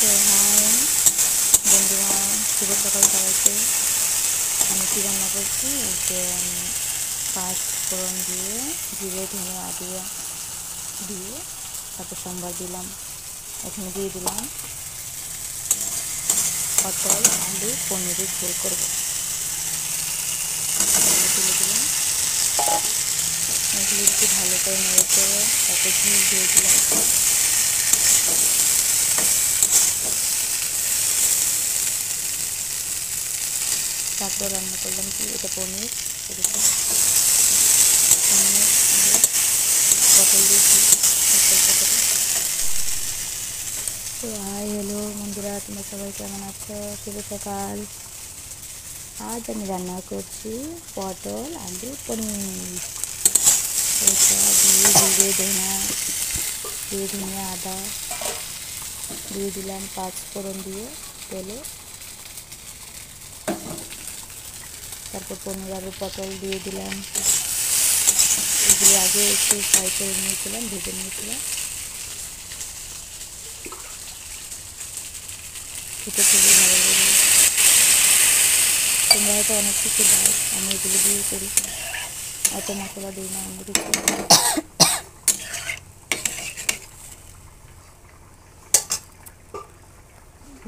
তো হাই বন্ধুরা, শুভ সকাল সবাইকে। আমি কী রান্না করছি, এই যে পাঁচ ফোড়ন দিয়ে জিরে ধনে আদিয়া দিয়ে তারপর সম্বার দিলাম। এখানে দিয়ে দিলাম পটল আলু পনিরের ঝোল করবো। তুলে দিলাম, এগুলো একটু ভালো করে নেড়ে চেড়ে তারপর ঘি দিয়ে দিলাম। তারপর রান্না করলাম কি, এটা পনির, পটল দিয়েছি। তো হাই হ্যালো বন্ধুরা, তোমরা সবাই কেমন আছো? শুভ সকাল। আজ আমি রান্না করছি পটল আলু পনির। এটা দিয়ে ধনিয়া আদা দিয়ে দিলাম, পাঁচ ফোড়ন দিয়ে তেলে। তারপর পনির আলু পটল দিয়ে দিলাম। এগুলো আগে একটু ফ্রাই করে নিয়েছিলাম, ভেজে নিয়েছিলাম। খেতে খুবই ভালো লাগে। তোমরা হয়তো অনেক কিছু দাও, আমি এগুলো দিয়েই করি, অত মশলা দিই না অন্য কিছু।